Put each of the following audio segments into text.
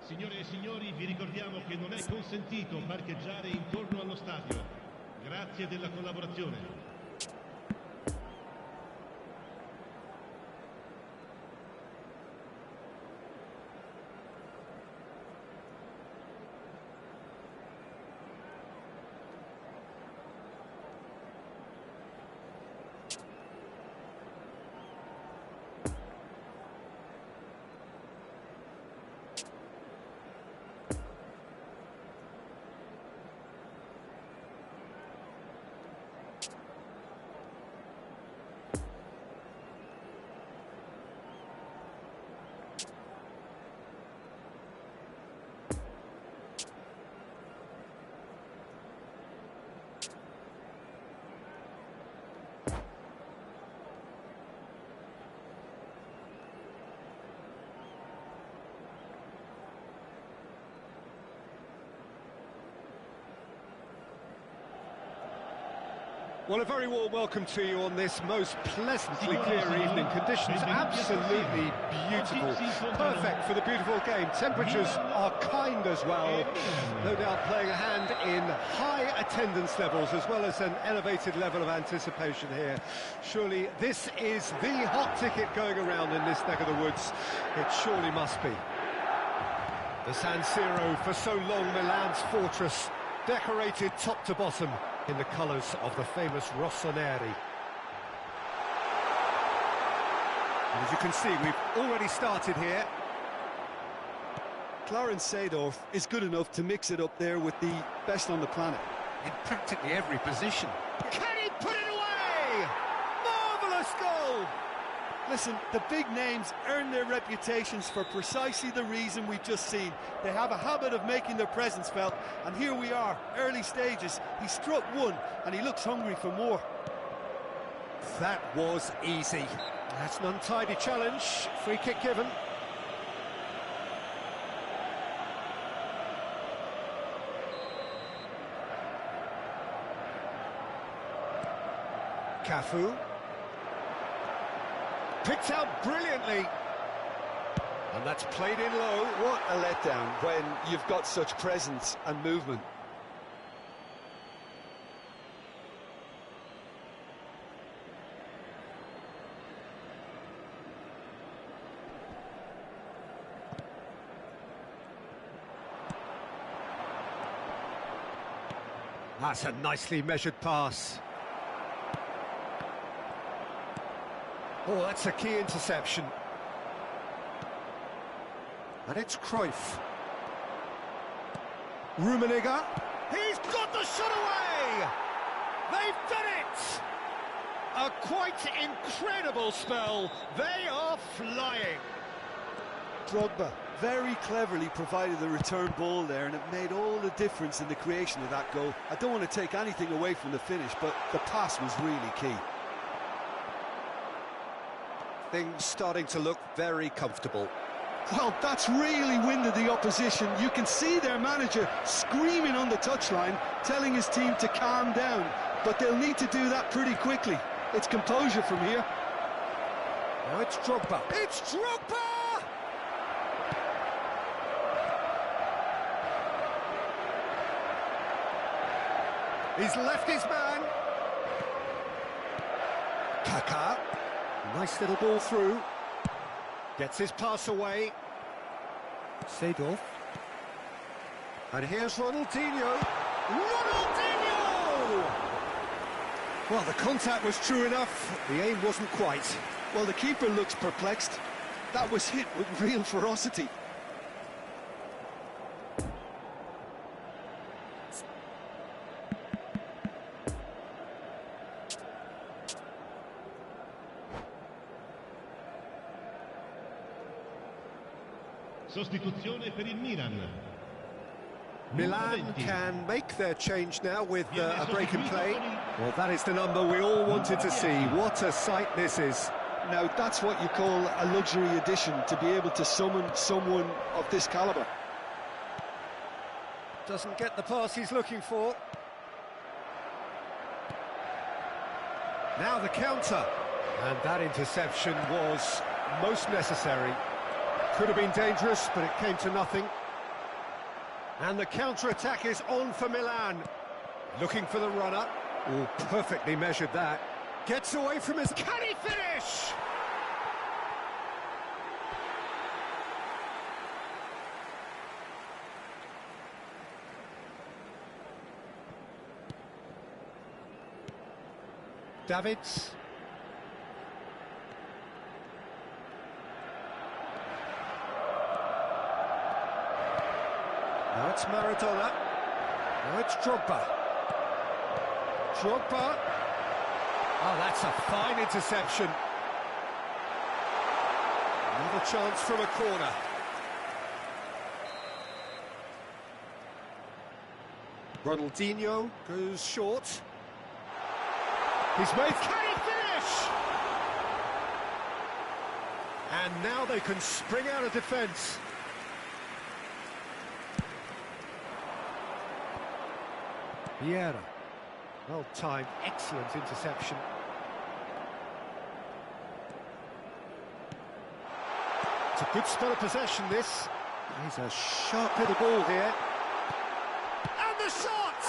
Signore e signori, vi ricordiamo che non è consentito parcheggiare intorno allo stadio. Grazie della collaborazione. Well, a very warm welcome to you on this most pleasantly clear evening. Conditions absolutely beautiful. Perfect for the beautiful game. Temperatures are kind as well. No doubt playing a hand in high attendance levels as well as an elevated level of anticipation here. Surely this is the hot ticket going around in this neck of the woods. It surely must be. The San Siro, for so long Milan's fortress. decorated top to bottom in the colours of the famous Rossoneri. And as you can see, we've already started here. Clarence Seedorf is good enough to mix it up there with the best on the planet. In practically every position. Can he put it away? Marvellous goal! Listen, the big names earn their reputations for precisely the reason we've just seen. They have a habit of making their presence felt, and here we are, early stages. He struck one, and he looks hungry for more. That was easy. That's an untidy challenge. Free kick given. Cafu. Picked out brilliantly. And that's played in low. What a letdown when you've got such presence and movement. That's a nicely measured pass. Oh, that's a key interception. And it's Cruyff. Rummenigge. He's got the shot away! They've done it! A quite incredible spell. They are flying. Drogba very cleverly provided the return ball there, and it made all the difference in the creation of that goal. I don't want to take anything away from the finish, but the pass was really key. Things starting to look very comfortable. Well, that's really winded the opposition. You can see their manager screaming on the touchline, telling his team to calm down, but they'll need to do that pretty quickly. It's composure from here. Now it's Drogba. It's Drogba! He's left his man. Kaká. Nice little ball through. Gets his pass away. Seedorf. And here's Ronaldinho. Ronaldinho! Well, the contact was true enough. The aim wasn't quite. Well, the keeper looks perplexed. That was hit with real ferocity. Sostituzione per il Milan. Milan can make their change now with a break in play. Well, that is the number we all wanted to see. What a sight this is. Now, that's what you call a luxury addition, to be able to summon someone of this calibre. Doesn't get the pass he's looking for. Now the counter. And that interception was most necessary. Could have been dangerous, but it came to nothing. And the counter-attack is on for Milan. Looking for the runner. Oh, perfectly measured that. Gets away from his... Can he finish? Davids. Now it's Maradona. Now it's Drogba. Drogba. Oh, that's a fine interception. Another chance from a corner. Ronaldinho goes short. He's made... Can he finish? And now they can spring out of defence. Vieira. Well timed, excellent interception. It's a good spell of possession, this. He's a sharp little ball here. And the shot!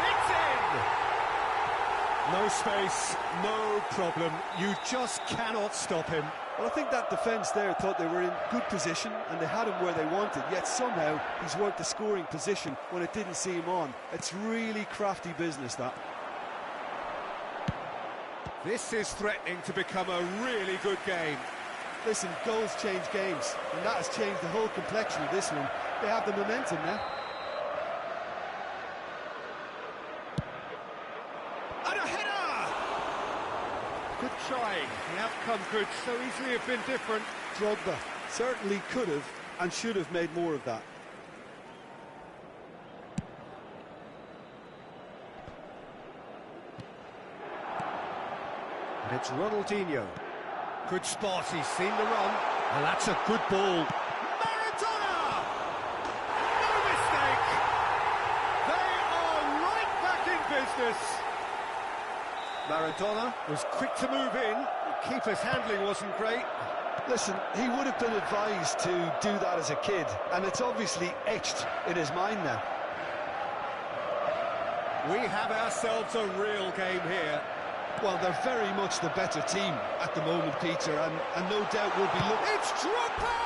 It's in! No space, no problem. You just cannot stop him. Well, I think that defence there thought they were in good position and they had him where they wanted, yet somehow he's worked the scoring position when it didn't see him on. It's really crafty business, that. This is threatening to become a really good game. Listen, goals change games, and that has changed the whole complexion of this one. They have the momentum now. And a header! Good try. The outcome could so easily have been different. Drogba certainly could have and should have made more of that. And it's Ronaldinho. Good spot, he's seen the run. And that's a good ball. Maradona! No mistake! They are right back in business. Maradona was quick to move in. The keeper's handling wasn't great. Listen, he would have been advised to do that as a kid, and it's obviously etched in his mind now. We have ourselves a real game here. Well, they're very much the better team at the moment, Peter, and no doubt will be looking... It's Drogba!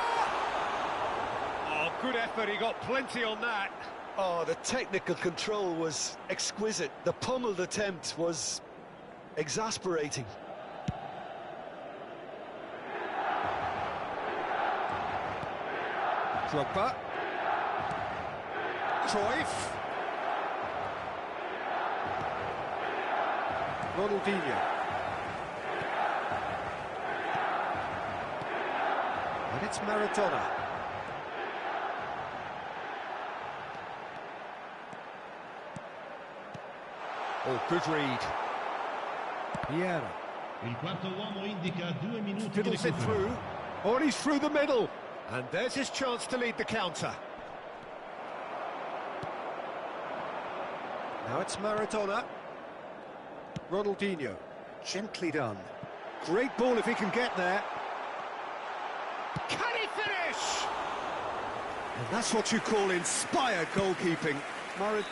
Oh, good effort, he got plenty on that. Oh, the technical control was exquisite. The pummeled attempt was exasperating. Drogba. Cruyff. Ronaldinho. And it's Maradona. Oh, good read. Vieira. Il quarto uomo indica 2 minuti di Fiddles it recupero. through. Oh, and he's through the middle. And there's his chance to lead the counter. Now it's Maradona. Ronaldinho. Gently done. Great ball if he can get there. Can he finish? And that's what you call inspired goalkeeping. And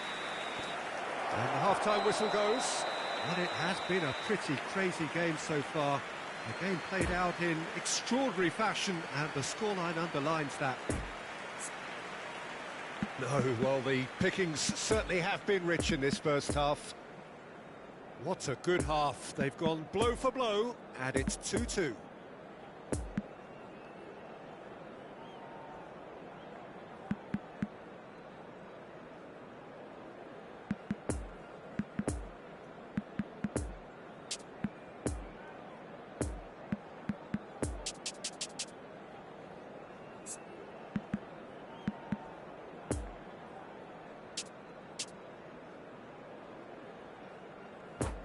the half-time whistle goes. And it has been a pretty crazy game so far. The game played out in extraordinary fashion, and the scoreline underlines that. No, well, the pickings certainly have been rich in this first half. What a good half. They've gone blow for blow, and it's 2-2.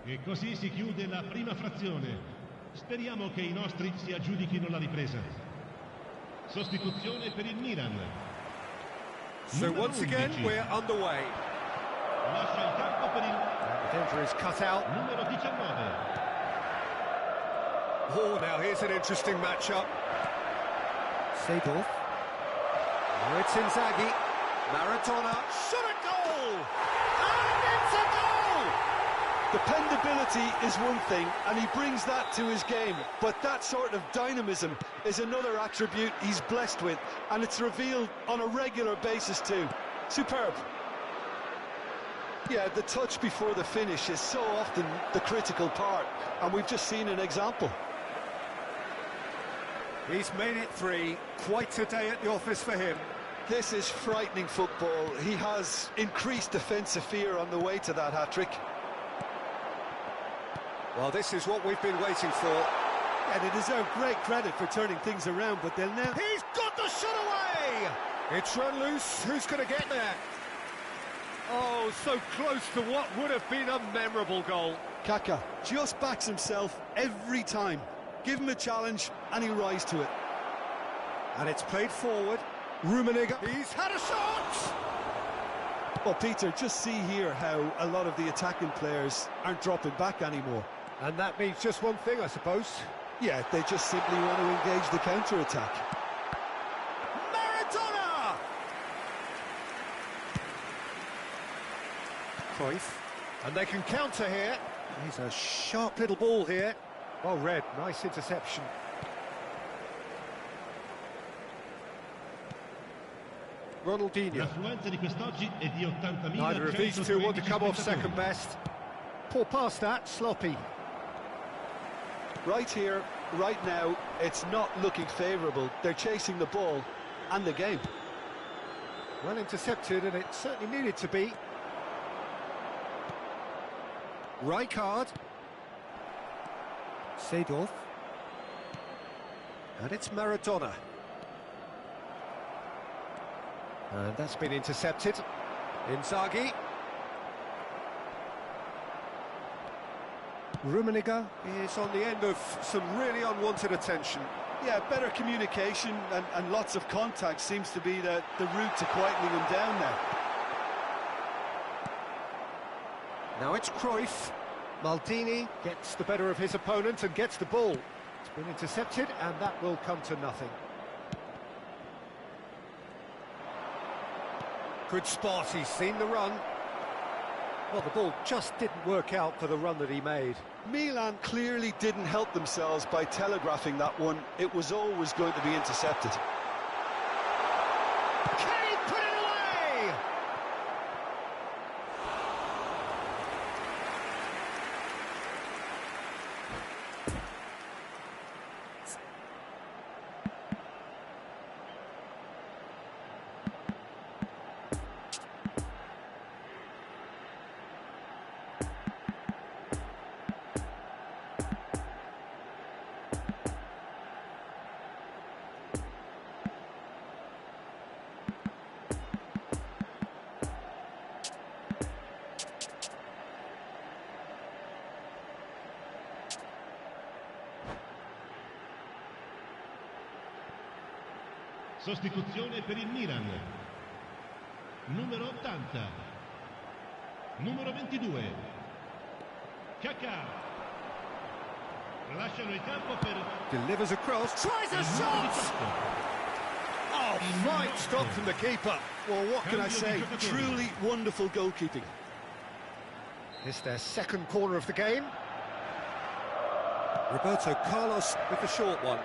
E così si chiude la prima frazione. Speriamo che i nostri si aggiudichino la ripresa. Sostituzione per il Milan. So once again, we're underway. Lascia il campo per il The danger is cut out. numero 19. Oh, now here's an interesting matchup. Seedorf. Now it's Inzaghi. Maradona. Shot a goal! And it's a goal! Dependability is one thing, and he brings that to his game, but that sort of dynamism is another attribute he's blessed with, and it's revealed on a regular basis too. Superb. Yeah, the touch before the finish is so often the critical part, and we've just seen an example. He's made it 3. Quite a day at the office for him. This is frightening football. He has increased defensive fear on the way to that hat-trick. Well, this is what we've been waiting for. Yeah, they deserve great credit for turning things around, but they'll now... He's got the shot away! It's run loose. Who's going to get there? Oh, so close to what would have been a memorable goal. Kaká just backs himself every time. Give him a challenge and he'll rise to it. And it's played forward. Rummenigge. He's had a shot! Well, Peter, just see here how a lot of the attacking players aren't dropping back anymore. And that means just one thing, I suppose. Yeah, they just simply want to engage the counter-attack. Maradona! Cruyff. And they can counter here. He's a sharp little ball here. Well read, nice interception. Ronaldinho. L'affluenza di quest'oggi è di 80.000. Neither of these two want to come off second best. Poor pass that, sloppy. Right here, right now, it's not looking favourable. They're chasing the ball and the game. Well intercepted, and it certainly needed to be. Rijkaard. Seedorf. And it's Maradona. And that's been intercepted. Inzaghi. Rummenigge is on the end of some really unwanted attention. Yeah, better communication and lots of contact seems to be the route to quietening him down now. Now it's Cruyff. Maldini gets the better of his opponent and gets the ball. It's been intercepted, and that will come to nothing. Good spot, he's seen the run. Well, the ball just didn't work out for the run that he made. Milan clearly didn't help themselves by telegraphing that one. It was always going to be intercepted. Can he put it away? Sostituzione per il Milan. Numero 80. Numero 22. Kaká. Lasciano il campo per... Delivers across, tries a shot! Oh, fine stop from the keeper. Well, what can I say? Truly wonderful goalkeeping. It's their second corner of the game. Roberto Carlos with the short one.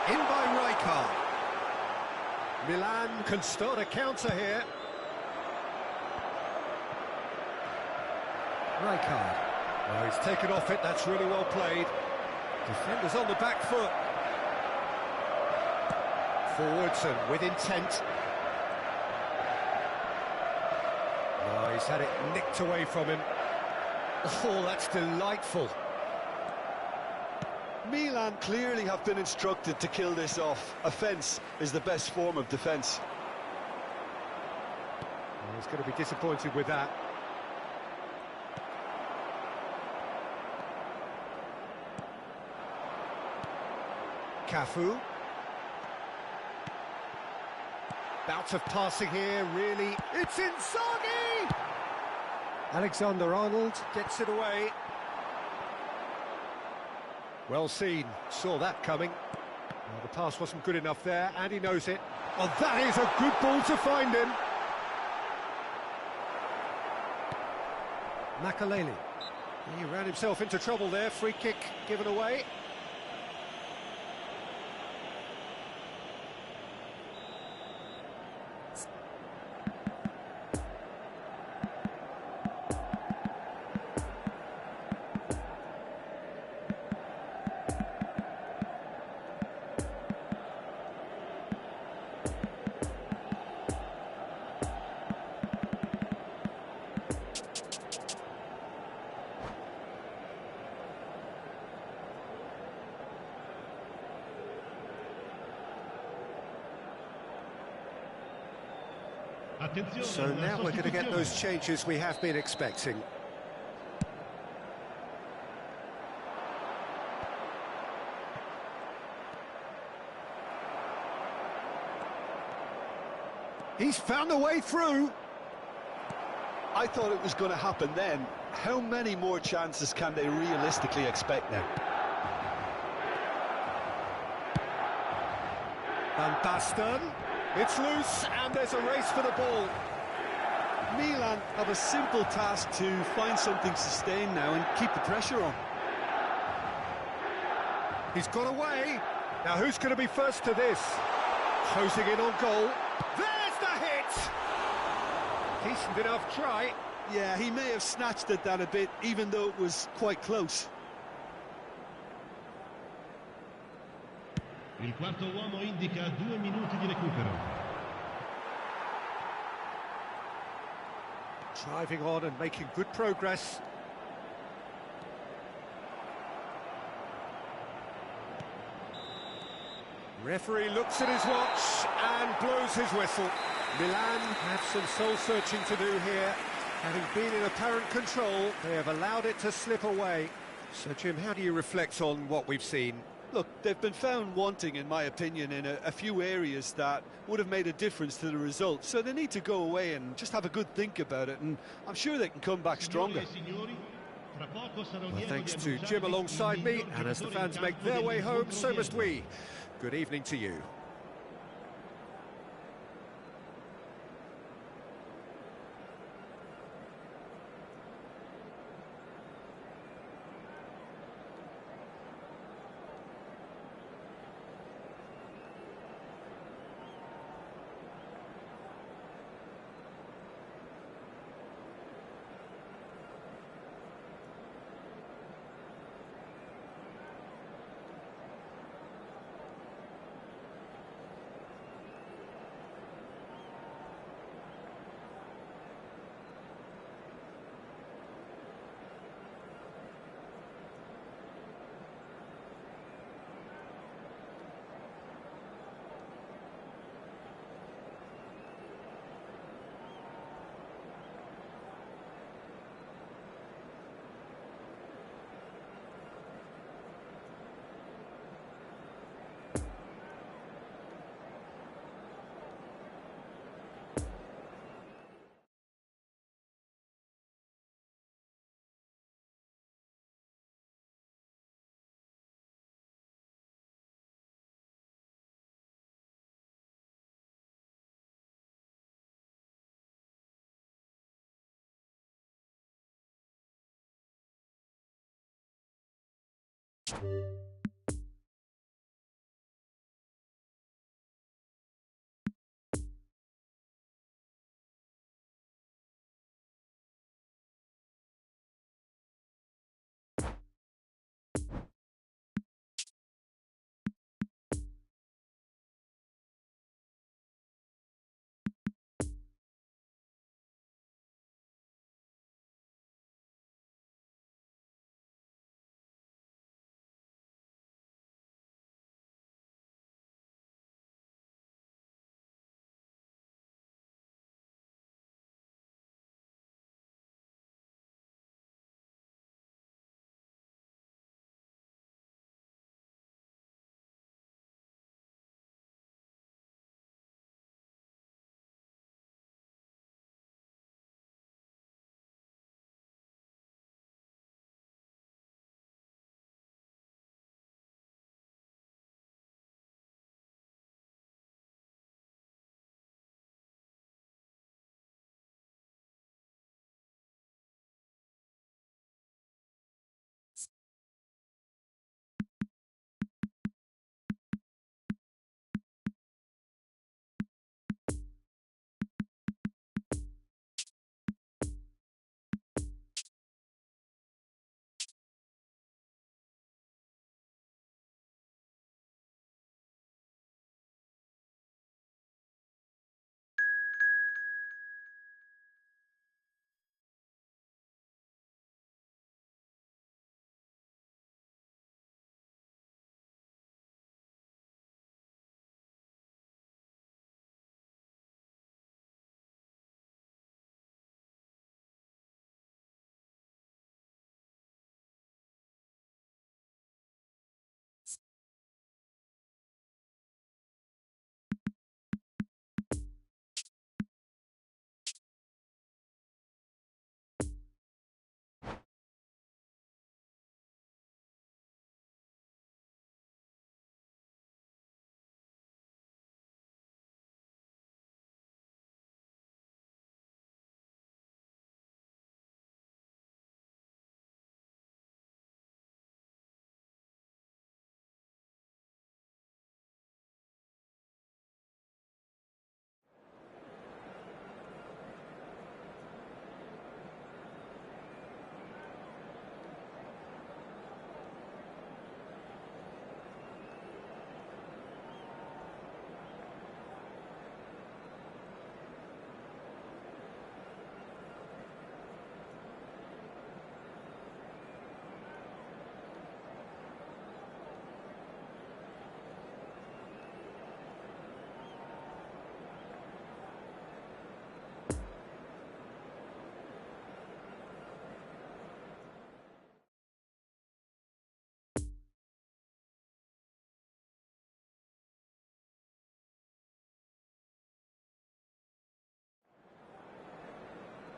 In by Rijkaard. Milan can start a counter here. Rijkaard. Oh, he's taken off it, that's really well played. Defenders on the back foot. Forwards and with intent. Oh, he's had it nicked away from him. Oh, that's delightful. Milan clearly have been instructed to kill this off. Offence is the best form of defence. Oh, he's going to be disappointed with that. Cafu. Bout of passing here, really. It's Inzaghi! Alexander-Arnold gets it away. Well seen, saw that coming. Well, the pass wasn't good enough there, and he knows it. Well, that is a good ball to find him. Makaleli. He ran himself into trouble there, free kick given away. So now we're going to get those changes we have been expecting. He's found a way through. I thought it was going to happen then. How many more chances can they realistically expect now? Van Basten. It's loose, and there's a race for the ball. Milan have a simple task to find something sustained now and keep the pressure on. He's got away. Now who's going to be first to this? Closing in on goal. There's the hit! Decent enough try. Yeah, he may have snatched at that a bit, even though it was quite close. Il quarto uomo indica 2 minuti di recupero. Driving on and making good progress. Referee looks at his watch and blows his whistle. Milan have some soul-searching to do here. Having been in apparent control, they have allowed it to slip away. So, Jim, how do you reflect on what we've seen? Look, they've been found wanting, in my opinion, in a few areas that would have made a difference to the result. So they need to go away and just have a good think about it, and I'm sure they can come back stronger. Well, thanks to Jim alongside me, and as the fans make their way home, so must we. Good evening to you.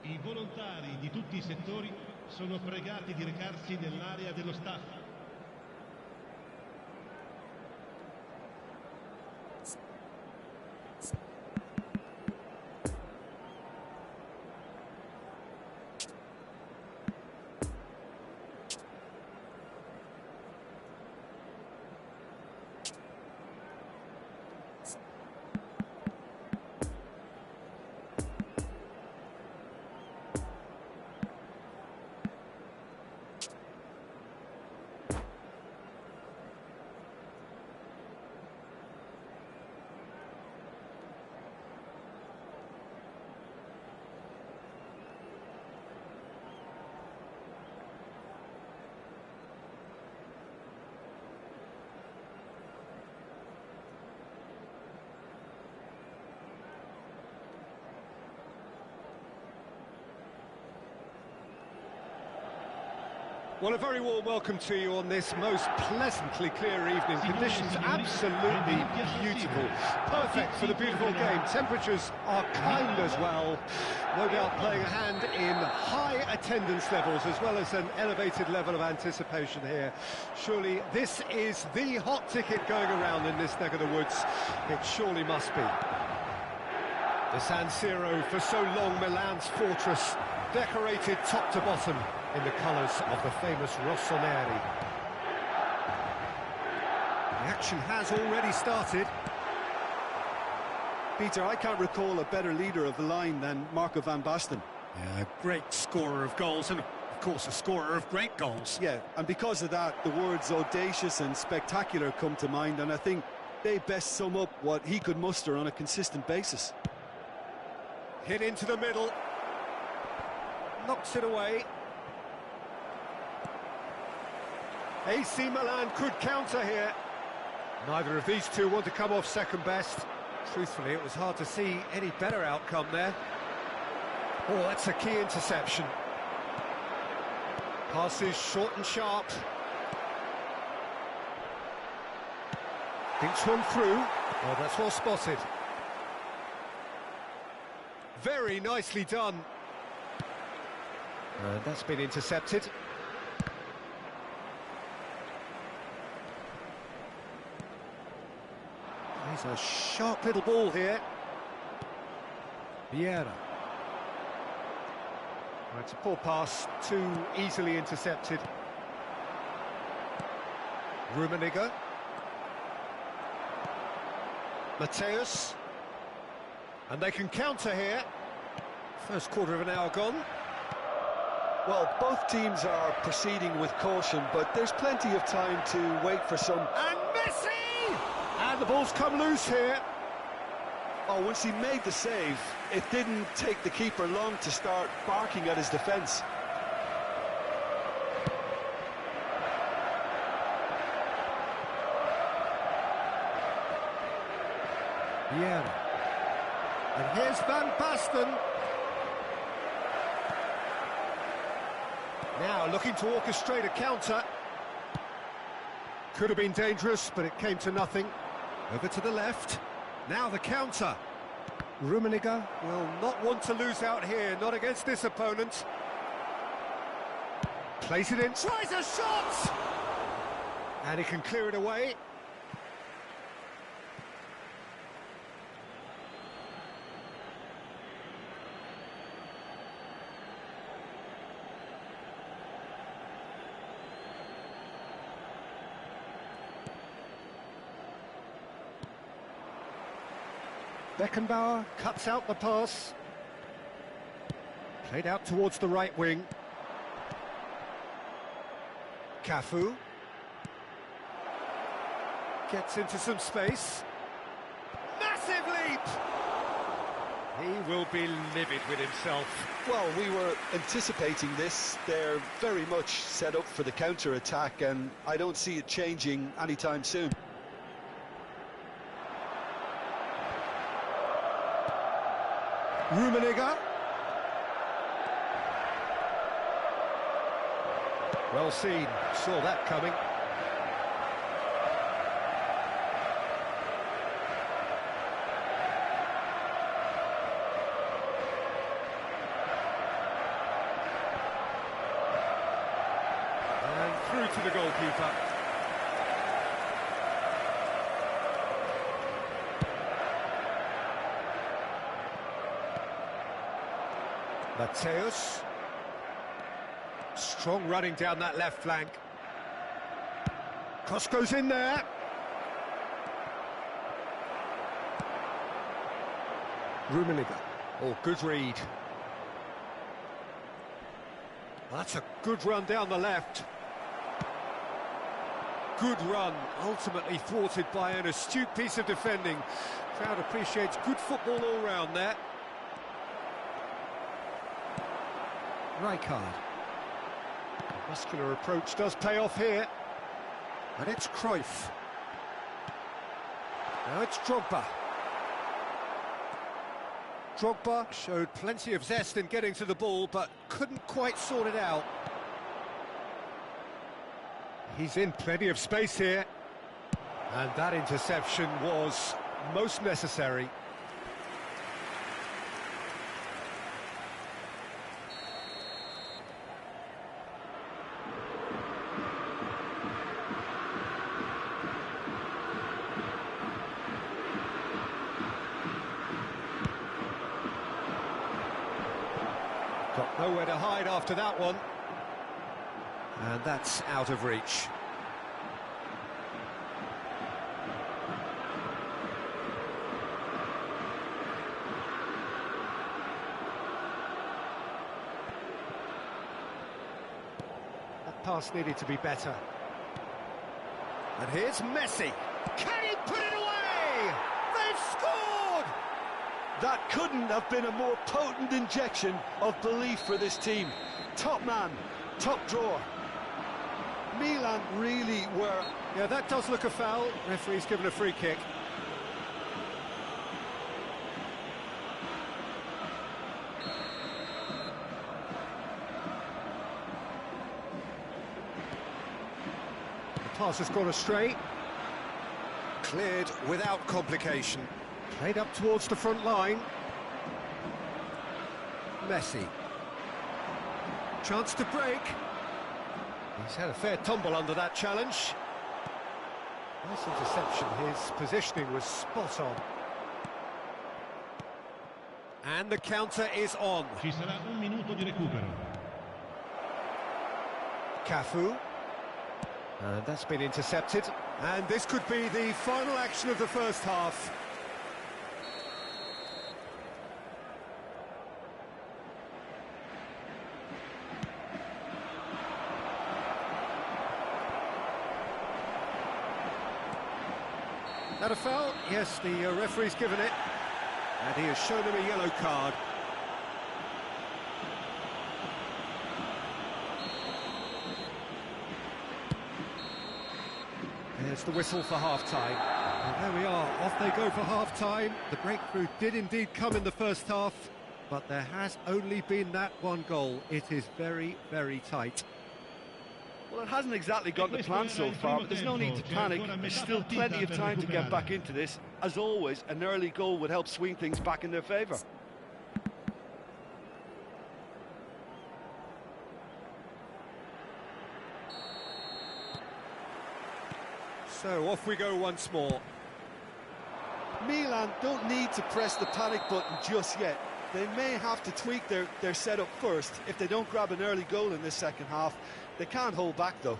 I volontari di tutti i settori sono pregati di recarsi nell'area dello staff. Well, a very warm welcome to you on this most pleasantly clear evening. Conditions absolutely beautiful. Perfect for the beautiful game. Temperatures are kind as well. No doubt playing a hand in high attendance levels as well as an elevated level of anticipation here. Surely this is the hot ticket going around in this neck of the woods. It surely must be. The San Siro, for so long Milan's fortress, decorated top to bottom in the colours of the famous Rossoneri. The action has already started. Peter, I can't recall a better leader of the line than Marco van Basten. Yeah, a great scorer of goals and, of course, a scorer of great goals. Yeah, and because of that, the words audacious and spectacular come to mind, and I think they best sum up what he could muster on a consistent basis. Hit into the middle. Knocks it away. AC Milan could counter here. Neither of these two want to come off second best. Truthfully, it was hard to see any better outcome there. Oh, that's a key interception. Passes short and sharp. Thinks one through. Oh, that's well spotted. Very nicely done. And that's been intercepted. He's a sharp little ball here. Vieira. Well, it's a poor pass, too easily intercepted. Rummenigge. Mateus. And they can counter here. First quarter of an hour gone. Well, both teams are proceeding with caution, but there's plenty of time to wait for some... And Messi! And the ball's come loose here. Oh, once he made the save, it didn't take the keeper long to start barking at his defence. Vieira. And here's Van Basten. Now looking to orchestrate a counter. Could have been dangerous, but it came to nothing. Over to the left. Now the counter. Rummenigge will not want to lose out here, not against this opponent. Plays it in, tries a shot! And he can clear it away. Beckenbauer cuts out the pass. Played out towards the right wing. Cafu. Gets into some space. Massive leap! He will be livid with himself. Well, we were anticipating this. They're very much set up for the counter-attack, and I don't see it changing anytime soon. Rummenigge. Well seen, saw that coming. through to the goalkeeper. Mateus. Strong running down that left flank. Cosco's in there. Rummenigge. Oh, good read. That's a good run down the left. Good run, ultimately thwarted by an astute piece of defending. Crowd appreciates good football all round there. Rijkaard. Muscular approach does pay off here. And it's Cruyff. Now it's Drogba. Drogba showed plenty of zest in getting to the ball, but couldn't quite sort it out. He's in plenty of space here. And that interception was most necessary. Got nowhere to hide after that one. And that's out of reach. That pass needed to be better. And here's Messi. Can he put it away? They've scored! That couldn't have been a more potent injection of belief for this team. Top man, top drawer. Milan really were... Yeah, that does look a foul. Referee's given a free kick. The pass has gone astray. Cleared without complication. Played up towards the front line. Messi. Chance to break. He's had a fair tumble under that challenge. Nice interception. His positioning was spot on. And the counter is on. Ci sarà un minuto di recupero. Cafu. And that's been intercepted. And this could be the final action of the first half. That a foul? Yes, the referee's given it. And he has shown him a yellow card. There's the whistle for half-time. And there we are, off they go for half-time. The breakthrough did indeed come in the first half, but there has only been that one goal. It is very, very tight. Well, it hasn't exactly gone to plan so far, but there's no need to panic. There's still plenty of time to get back into this. As always, an early goal would help swing things back in their favour. So off we go once more. Milan don't need to press the panic button just yet. They may have to tweak their setup first if they don't grab an early goal in this second half. They can't hold back, though.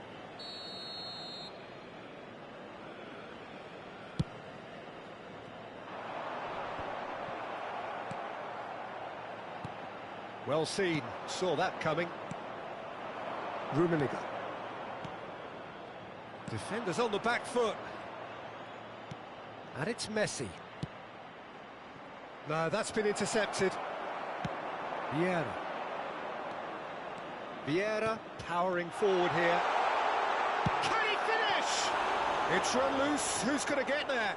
Well seen, saw that coming. Rummenigge. Defenders on the back foot. And it's Messi. No, that's been intercepted. Vieira. Vieira powering forward here. Can he finish? It's run loose. Who's going to get there?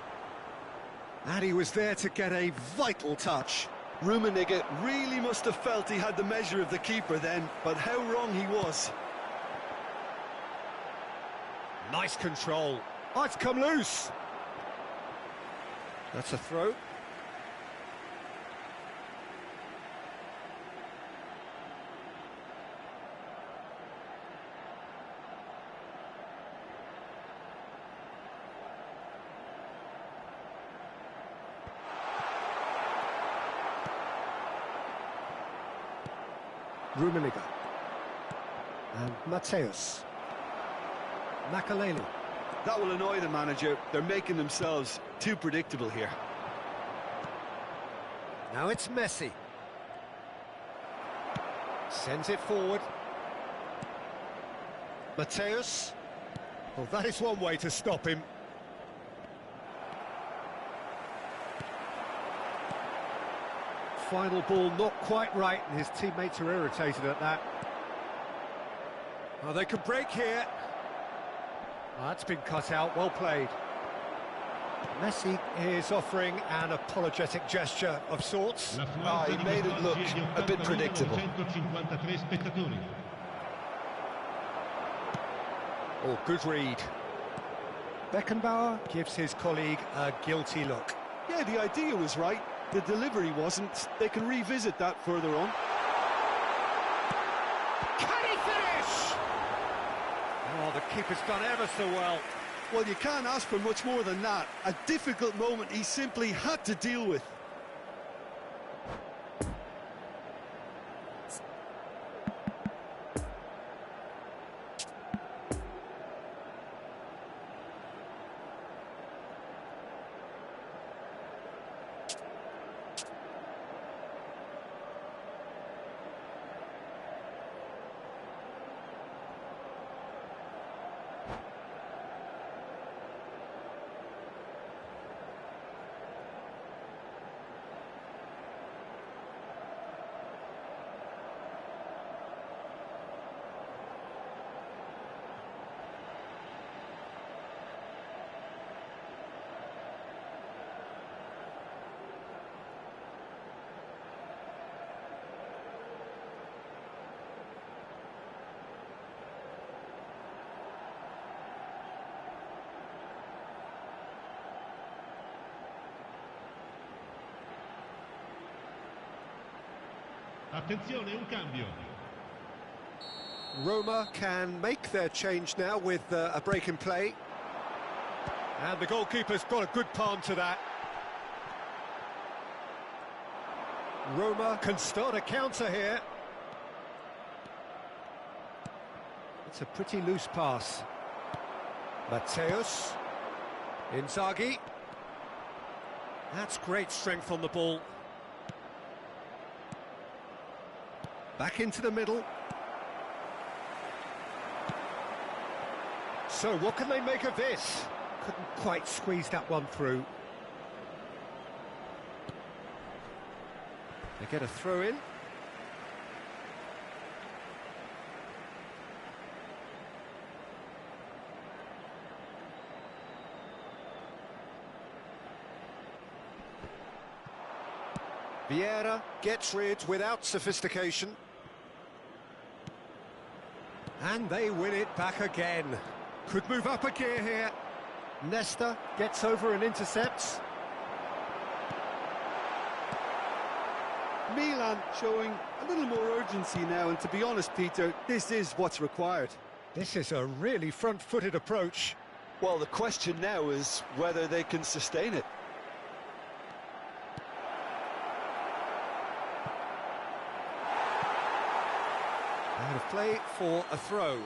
And he was there to get a vital touch. Rummenigge really must have felt he had the measure of the keeper then, but how wrong he was. Nice control. Oh, it's come loose. That's a throw. Rummenigge. And Mateus. Makaleli. That will annoy the manager. They're making themselves too predictable here. Now it's Messi. Sends it forward. Mateus. Well, that is one way to stop him. Final ball not quite right, and his teammates are irritated at that. Oh, they can break here. Oh, that's been cut out, well played. Messi is offering an apologetic gesture of sorts. He made it look a bit predictable. Oh, good read. Beckenbauer gives his colleague a guilty look. Yeah, the idea was right. The delivery wasn't. They can revisit that further on. Can he finish? Oh, the keeper's done ever so well. Well, you can't ask for much more than that. A difficult moment he simply had to deal with. Attenzione, un cambio. Roma can make their change now with a break in play. And the goalkeeper's got a good palm to that. Roma can start a counter here. It's a pretty loose pass. Mateus. Inzaghi. That's great strength on the ball. Back into the middle. So what can they make of this? Couldn't quite squeeze that one through. They get a throw in. Vieira gets rid without sophistication. And they win it back again. Could move up a gear here. Nesta gets over and intercepts. Milan showing a little more urgency now, and to be honest, Peter, this is what's required. This is a really front-footed approach. Well, the question now is whether they can sustain it. Out of play for a throw.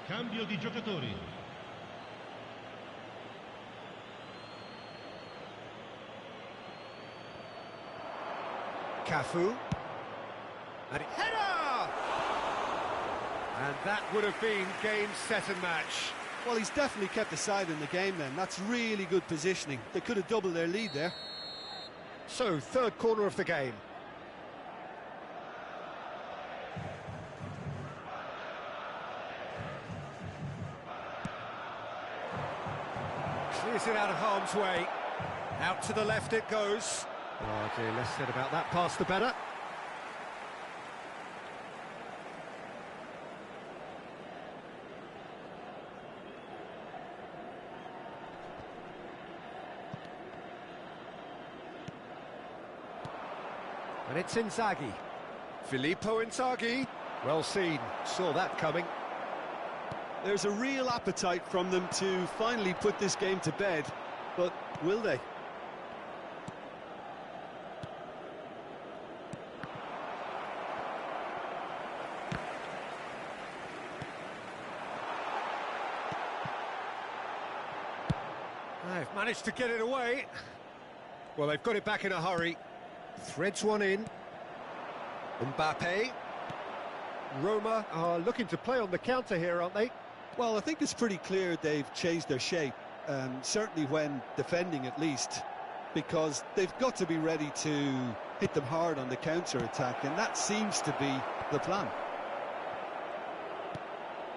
Cambio di giocatori. Cafu. And header! And that would have been game, set and match. Well, he's definitely kept the side in the game then. That's really good positioning. They could have doubled their lead there. So, third corner of the game. Clears it out of harm's way. Out to the left it goes. Oh dear, less said about that pass the better. And it's Inzaghi. Filippo Inzaghi. Well seen, saw that coming. There's a real appetite from them to finally put this game to bed, but will they? They've managed to get it away. Well, they've got it back in a hurry. Threads one in. Mbappe. Roma are looking to play on the counter here, aren't they? Well, I think it's pretty clear they've changed their shape, certainly when defending at least, because they've got to be ready to hit them hard on the counter-attack, and that seems to be the plan.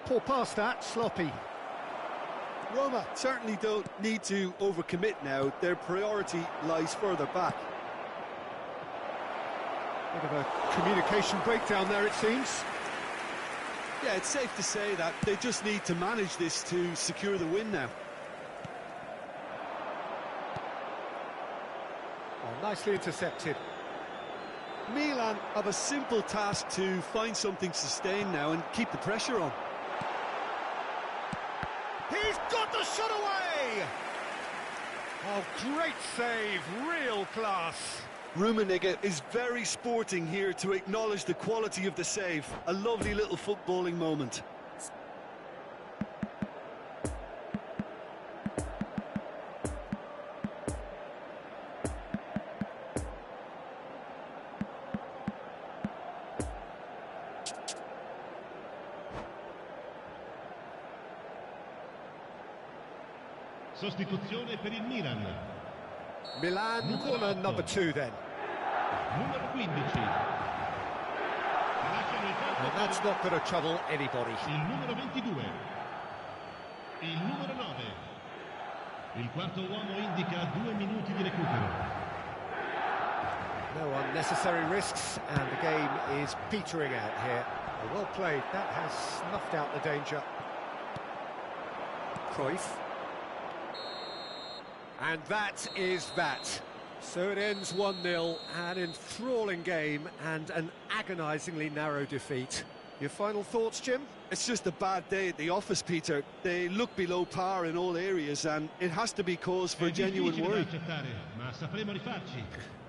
Poor pass that, sloppy. Roma certainly don't need to overcommit now. Their priority lies further back. Bit of a communication breakdown there, it seems. Yeah, it's safe to say that they just need to manage this to secure the win now. Oh, nicely intercepted. Milan have a simple task to find something sustained now and keep the pressure on. He's got the shot away! Oh, great save, real class. Rummenigge is very sporting here to acknowledge the quality of the save. A lovely little footballing moment. Sostituzione per il Milan. Milan corner number 2 then. Numero 15. And that's not going to trouble anybody. Il numero 22. Il numero 9. Il quarto uomo indica 2 minuti di recupero. No unnecessary risks, and the game is petering out here. Well played, that has snuffed out the danger. Cruyff. And that is that. So it ends 1-0, an enthralling game and an agonisingly narrow defeat. Your final thoughts, Jim? It's just a bad day at the office, Peter. They look below par in all areas, and it has to be cause for genuine worry.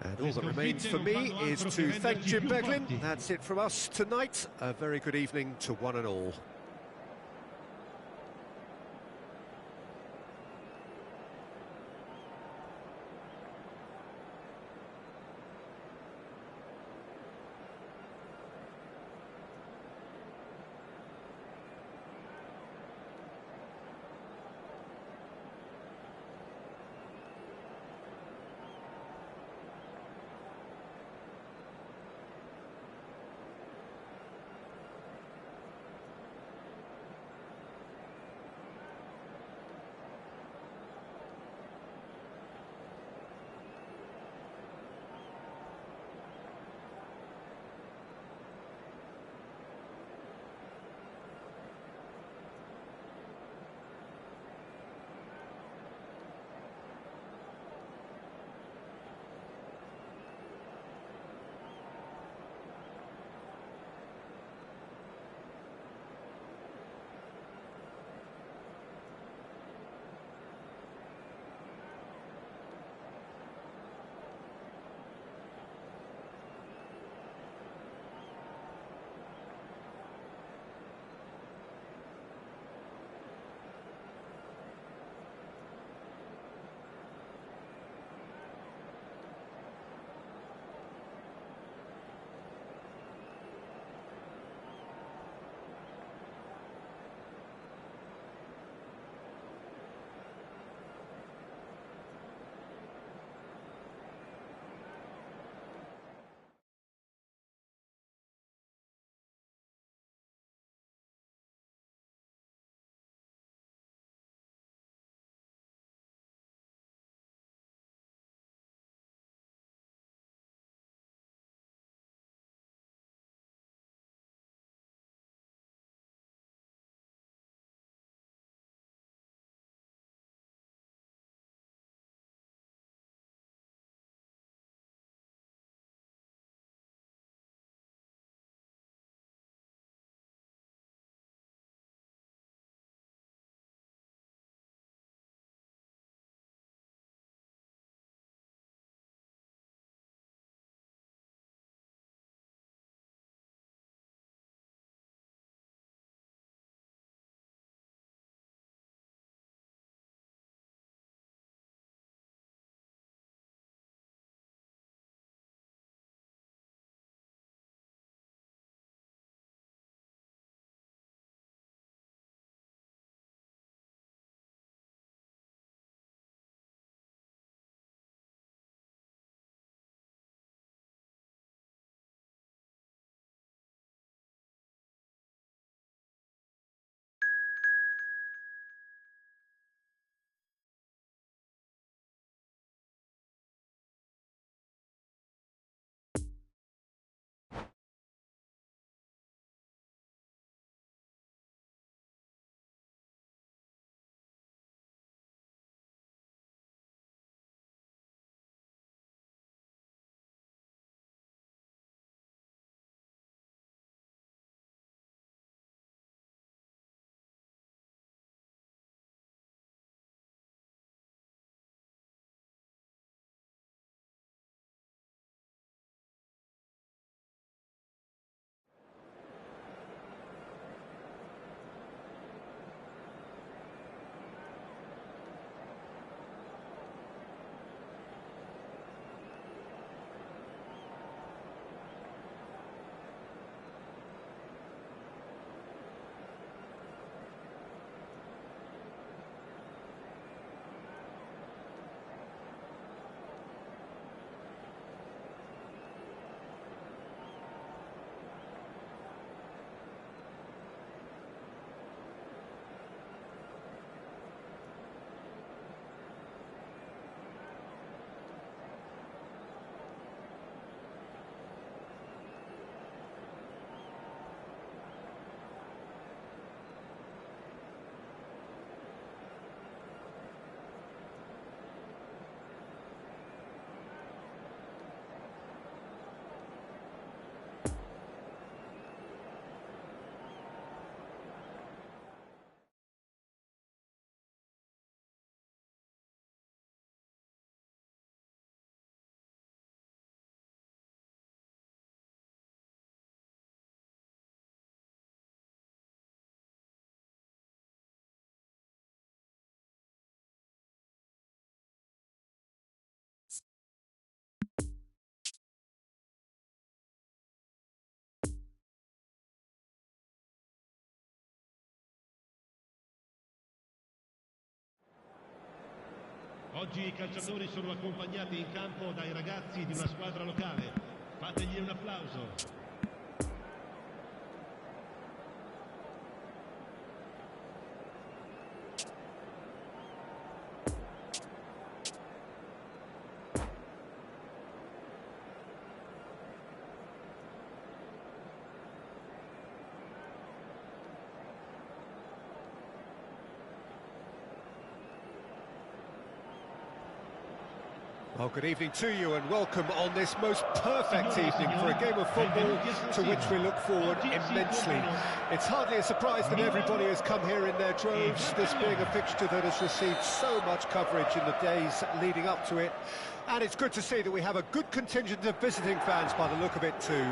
And all that remains for me is to thank Jim Beglin. That's it from us tonight. A very good evening to one and all. Oggi i calciatori sono accompagnati in campo dai ragazzi di una squadra locale. Fategli un applauso. Well, good evening to you and welcome on this most perfect evening for a game of football to which we look forward immensely. It's hardly a surprise that everybody has come here in their droves, this being a fixture that has received so much coverage in the days leading up to it. And it's good to see that we have a good contingent of visiting fans by the look of it too.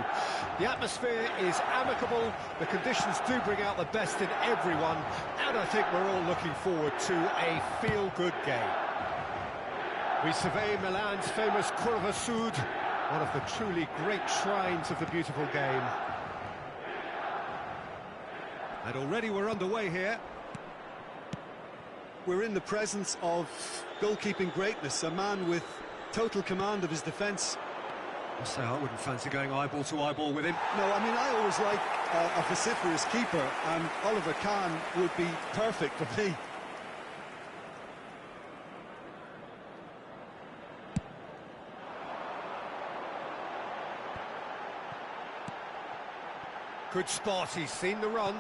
The atmosphere is amicable, the conditions do bring out the best in everyone, and I think we're all looking forward to a feel-good game. We survey Milan's famous Curva Sud, one of the truly great shrines of the beautiful game. And already we're underway here. We're in the presence of goalkeeping greatness, a man with total command of his defence. I say I wouldn't fancy going eyeball to eyeball with him. No, I mean, I always like a vociferous keeper, and Oliver Kahn would be perfect for me. Good spot, he's seen the run.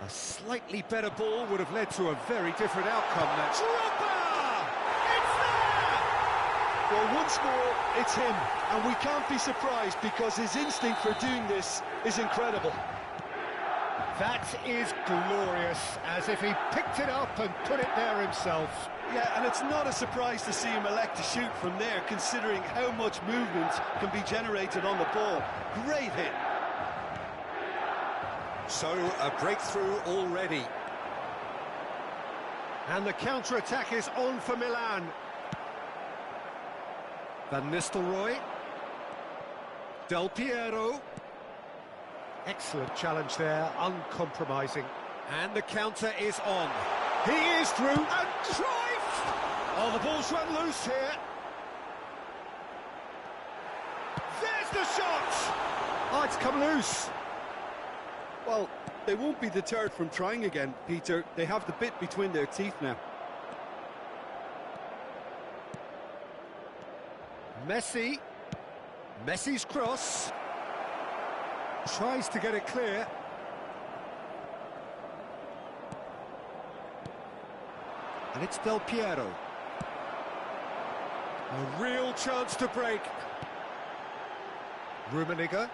A slightly better ball would have led to a very different outcome. That's Drogba! It's there! Well, once more, it's him, and we can't be surprised because his instinct for doing this is incredible. That is glorious, as if he picked it up and put it there himself. Yeah, and it's not a surprise to see him elect to shoot from there, considering how much movement can be generated on the ball. Great hit. So, a breakthrough already. And the counter-attack is on for Milan. Van Nistelrooy. Del Piero. Excellent challenge there, uncompromising. And the counter is on. He is through, and Cruyff! Oh, the ball's run loose here. There's the shot! Oh, it's come loose. Well, they won't be deterred from trying again, Peter. They have the bit between their teeth now. Messi. Messi's cross. Tries to get it clear. And it's Del Piero. A real chance to break. Rummenigge.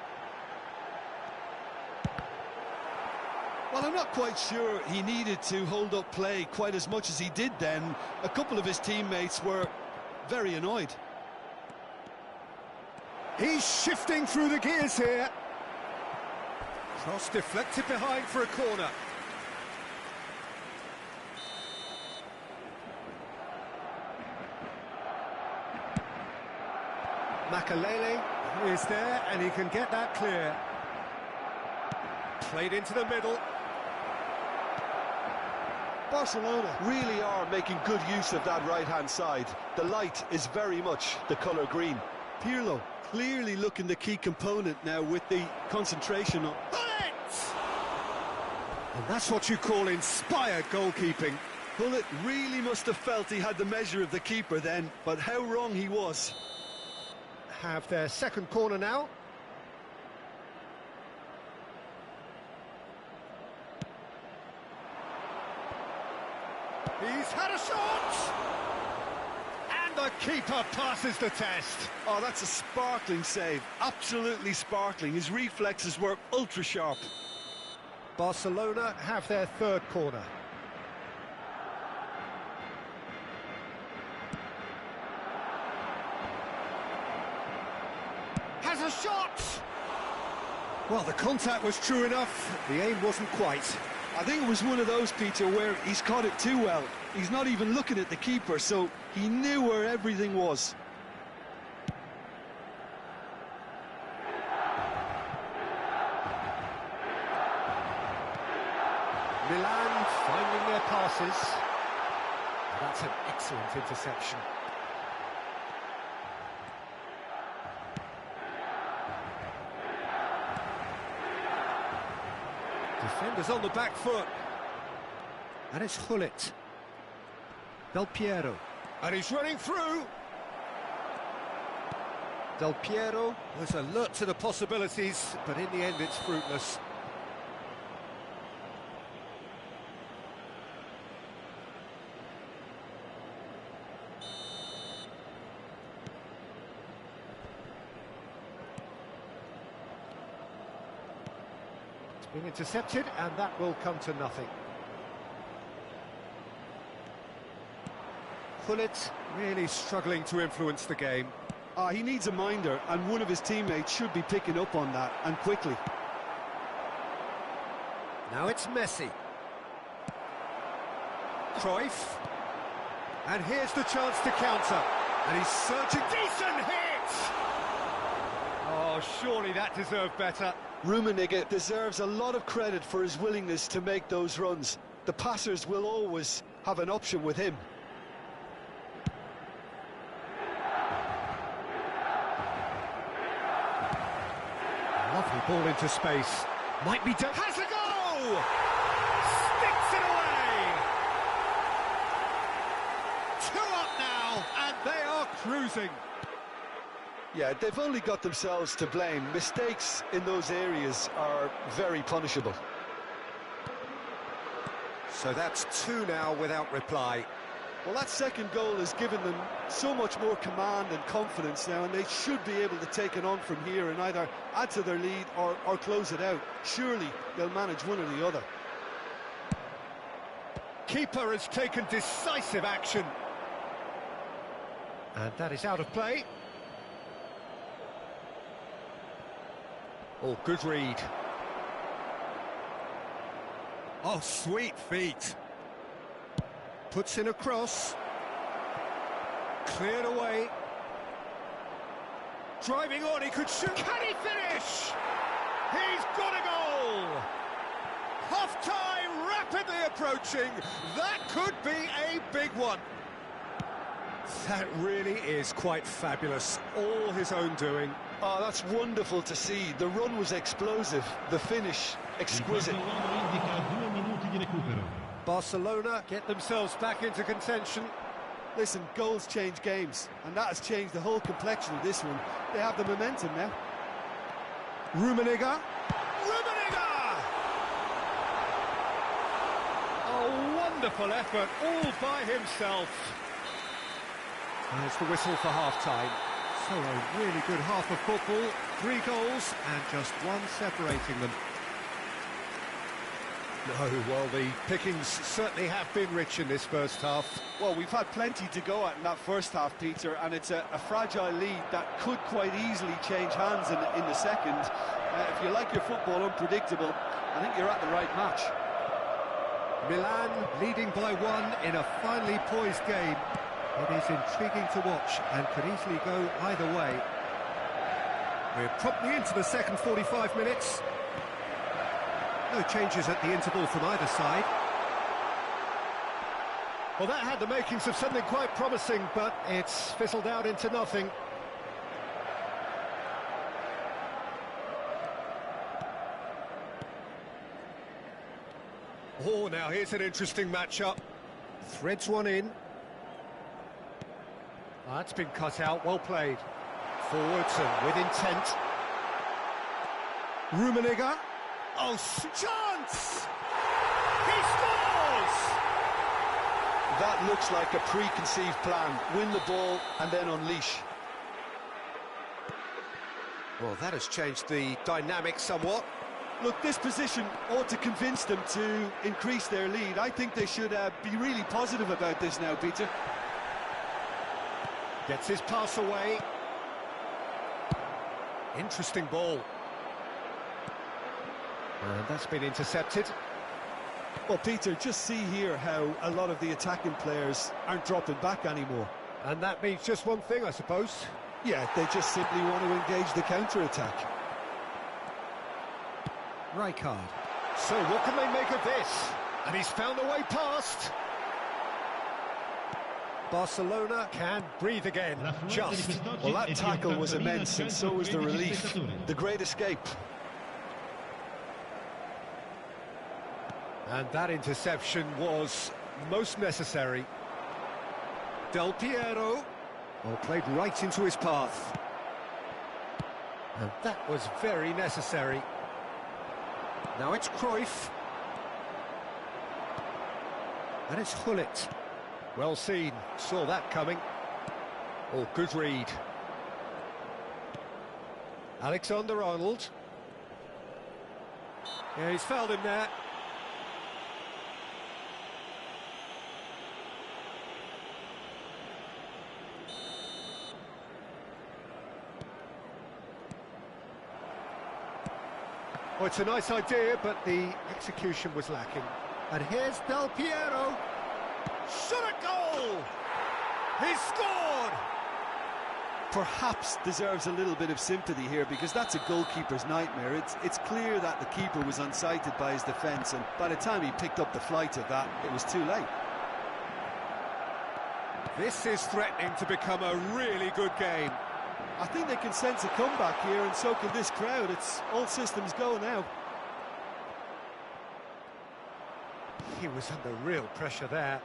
Well, I'm not quite sure he needed to hold up play quite as much as he did then. A couple of his teammates were very annoyed. He's shifting through the gears here. Cross deflected behind for a corner. Makalele is there, and he can get that clear. Played into the middle. Barcelona really are making good use of that right-hand side. The light is very much the colour green. Pirlo clearly looking the key component now with the concentration on... And that's what you call inspired goalkeeping. Bullet really must have felt he had the measure of the keeper then, but how wrong he was. Have their second corner now. He's had a shot! And the keeper passes the test. Oh, that's a sparkling save. Absolutely sparkling. His reflexes were ultra-sharp. Barcelona have their third corner. Has a shot! Well, the contact was true enough. The aim wasn't quite. I think it was one of those, Peter, where he's caught it too well. He's not even looking at the keeper, so he knew where everything was. Milan finding their passes. That's an excellent interception. Defenders on the back foot. And it's Gullit. Del Piero. And he's running through. Del Piero was alert to the possibilities, but in the end it's fruitless. It's been intercepted, and that will come to nothing. Gullit really struggling to influence the game. He needs a minder, and one of his teammates should be picking up on that, and quickly. Now it's Messi. Cruyff. And here's the chance to counter. And he's searching. Decent hit! Oh, surely that deserved better. Rummenigge deserves a lot of credit for his willingness to make those runs. The passers will always have an option with him. Lovely ball into space. Might be done. Has a go! Sticks it away! 2 up now, and they are cruising. Yeah, they've only got themselves to blame. Mistakes in those areas are very punishable. So that's 2 now without reply. Well, that second goal has given them so much more command and confidence now, and they should be able to take it on from here and either add to their lead or close it out. Surely they'll manage one or the other. Keeper has taken decisive action. And that is out of play. Oh, good read. Oh, sweet feet. Puts in a cross. Cleared away. Driving on, he could shoot. Can he finish? He's got a goal! Half-time rapidly approaching. That could be a big one. That really is quite fabulous. All his own doing. Oh, that's wonderful to see. The run was explosive, the finish exquisite. Barcelona get themselves back into contention. Listen, goals change games, and that has changed the whole complexion of this one. They have the momentum now. Rummenigge. Rummenigge! A wonderful effort, all by himself. There's the whistle for half-time. So a really good half of football, 3 goals and just 1 separating them. No, well, the pickings certainly have been rich in this first half. Well, we've had plenty to go at in that first half, Peter, and it's a fragile lead that could quite easily change hands in the second. If you like your football unpredictable, I think you're at the right match. Milan leading by 1 in a finely poised game. It is intriguing to watch and could easily go either way. We're promptly into the second 45 minutes. No changes at the interval from either side. Well, that had the makings of something quite promising, but it's fizzled out into nothing. Oh, now here's an interesting matchup. Threads one in. That's been cut out, well played. Forwards and with intent. Rummenigge. Oh, chance! He scores! That looks like a preconceived plan. Win the ball and then unleash. Well, that has changed the dynamic somewhat. Look, this position ought to convince them to increase their lead. I think they should be really positive about this now, Peter. Gets his pass away. Interesting ball. And that's been intercepted. Well, Peter, just see here how a lot of the attacking players aren't dropping back anymore. And that means just one thing, I suppose. Yeah, they just simply want to engage the counter-attack. Rijkaard. So what can they make of this? And he's found a way past. Barcelona can breathe again, just. Well, that tackle was immense, and so was the relief. The great escape. And that interception was most necessary. Del Piero, well, played right into his path. And that was very necessary. Now it's Cruyff. And it's Gullit. Well seen, saw that coming. Oh, good read. Alexander-Arnold. Yeah, he's fouled him there. Oh, it's a nice idea, but the execution was lacking. And here's Del Piero. Shot a goal! He scored! Perhaps deserves a little bit of sympathy here, because that's a goalkeeper's nightmare. It's clear that the keeper was unsighted by his defence, and by the time he picked up the flight of that, it was too late. This is threatening to become a really good game. I think they can sense a comeback here, and so can this crowd. It's all systems go now. He was under real pressure there.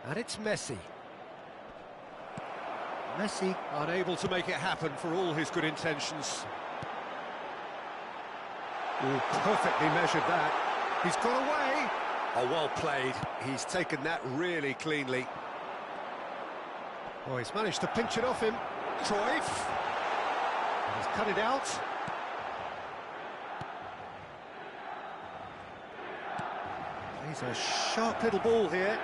And it's Messi. Messi unable to make it happen for all his good intentions. Oh, perfectly measured that. He's got away. Oh, well played. He's taken that really cleanly. Oh, he's managed to pinch it off him. Cruyff. And he's cut it out. He's a sharp little ball here.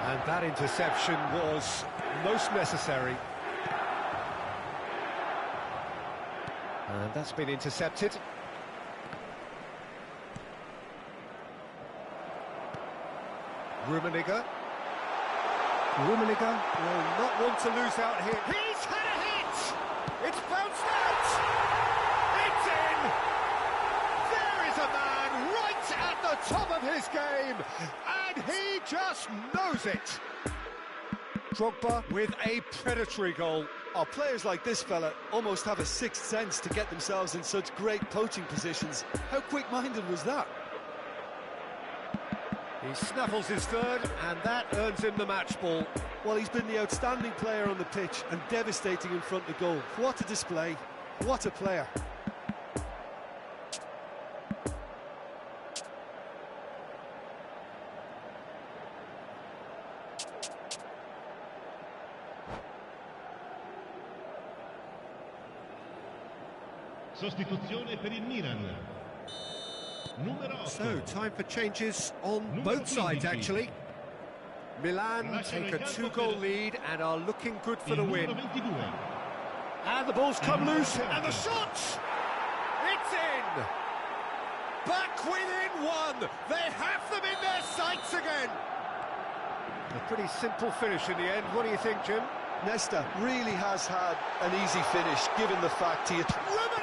And that interception was most necessary. And that's been intercepted. Rummenigge. Rummenigge will not want to lose out here. He's had a hit! It's bounced out! It's in! There is a man right at the top of his game, and he just knows it. Drogba with a predatory goal. Oh, players like this fella almost have a sixth sense to get themselves in such great poaching positions. How quick-minded was that? He snaffles his third, and that earns him the match ball. Well, he's been the outstanding player on the pitch and devastating in front of goal. What a display, what a player. Sostituzione per il Milan. Numero 8. So, time for changes on both sides, actually. Milan take a 2-goal lead and are looking good for the win. And the ball's come loose, and the shot! It's in! Back within one! They have them in their sights again! A pretty simple finish in the end. What do you think, Jim? Nesta really has had an easy finish, given the fact he had... Rummenigge!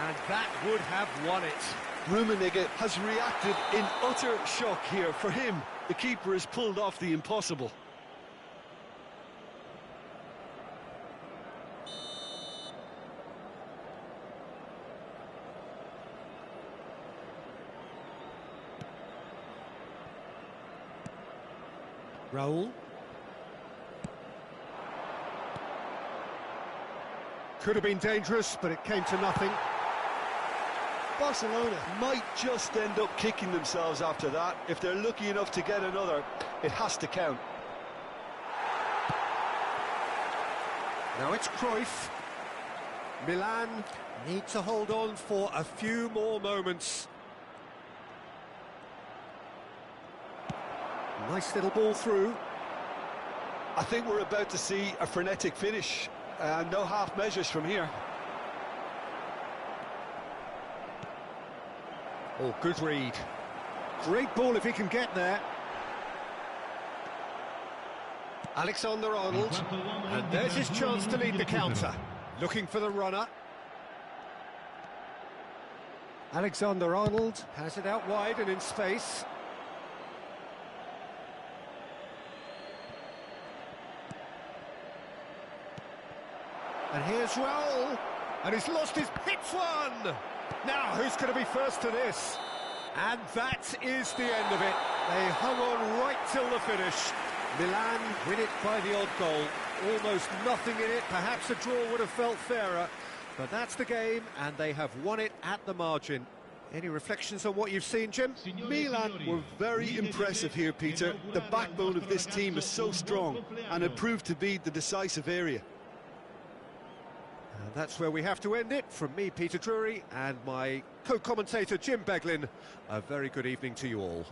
And that would have won it. Rummenigge has reacted in utter shock here. For him, the keeper has pulled off the impossible. Raul. Could have been dangerous, but it came to nothing. Barcelona might just end up kicking themselves after that. If they're lucky enough to get another, it has to count. Now it's Cruyff. Milan need to hold on for a few more moments. Nice little ball through. I think we're about to see a frenetic finish. No half measures from here. Oh, good read. Great ball if he can get there. Alexander-Arnold. And there's his chance to lead the counter. Looking for the runner. Alexander-Arnold has it out wide and in space. And here's Raul, and he's lost his hits one! Now, who's going to be first to this? And that is the end of it. They hung on right till the finish. Milan win it by the odd goal. Almost nothing in it. Perhaps a draw would have felt fairer. But that's the game, and they have won it at the margin. Any reflections on what you've seen, Jim? Milan were very impressive here, Peter. The backbone of this team is so strong, and it proved to be the decisive area. And that's where we have to end it. From me, Peter Drury, and my co-commentator, Jim Beglin, a very good evening to you all.